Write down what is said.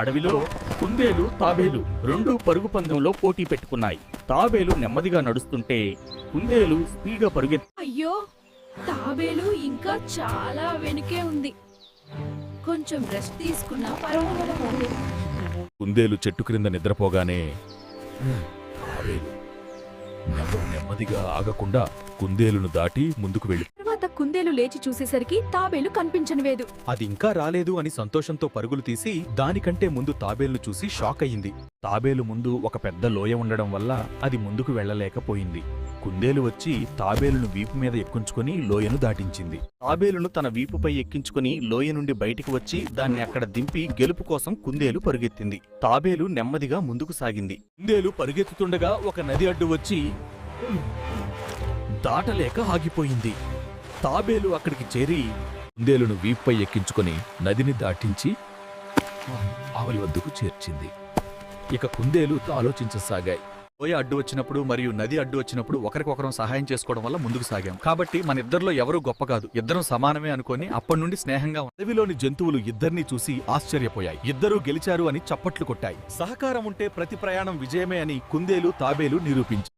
అడవిలో కుందేలు తాబేలు రెండు పరుగు పందెంలో పోటీ పెట్టుకున్నాయి. తాబేలు నెమ్మదిగా నడుస్తుంటే కుందేలు స్పీడ్గా పరుగెత్తి అయ్యో, తాబేలు ఇంకా చాలా వెనుకే ఉంది. కొంచెం రెస్ట్ తీసుకున్నా పర్వాలేదు. కుందేలు చెట్టు క్రింద నిద్రపోగానే తాబేలు నెమ్మదిగా ఆగకుండా కుందేలును దాటి ముందుకు వెళ్ళి తర్వాత కుందేలు లేచి చూసేసరికి తాబేలు కనిపించనిలేదు. అది ఇంకా రాలేదు అని సంతోషంతో పరుగులు తీసి దానికంటే ముందు తాబేలును చూసి షాక్ అయ్యింది. తాబేలు ముందు ఒక పెద్ద లోయ ఉండడం వల్ల అది ముందుకు వెళ్లలేకపోయింది. కుందేలు వచ్చి తాబేలును వీపు మీద ఎక్కించుకుని లోయను దాటించింది. తాబేలును తన వీపుపై ఎక్కించుకుని లోయ నుండి బయటికి వచ్చి దాన్ని అక్కడ దింపి గెలుపు కోసం కుందేలు పరుగెత్తింది. తాబేలు నెమ్మదిగా ముందుకు సాగింది. కుందేలు పరుగెత్తుతుండగా ఒక నది అడ్డు వచ్చి దాటలేక ఆగిపోయింది. తాబేలు అక్కడికి చేరి కుందేలును వీపుపై ఎక్కించుకుని నదిని దాటించి ఆవలి వద్దకు చేర్చింది. ఇక కుందేలు ఆలోచించసాగాయి. లోయ అడ్డు వచ్చినప్పుడు మరియు నది అడ్డు వచ్చినప్పుడు ఒకరికొకరం సహాయం చేసుకోవడం వల్ల ముందుకు సాగాం. కాబట్టి మన ఇద్దరిలో ఎవరూ గొప్ప కాదు, ఇద్దరం సమానమే అనుకొని అప్పటి నుండి స్నేహంగా అడవిలోని జంతువులు ఇద్దరినీ చూసి ఆశ్చర్యపోయాయి. ఇద్దరూ గెలిచారు అని చప్పట్లు కొట్టాయి. సహకారం ఉంటే ప్రతి ప్రయాణం విజయమే అని కుందేలు తాబేలు నిరూపించాయి.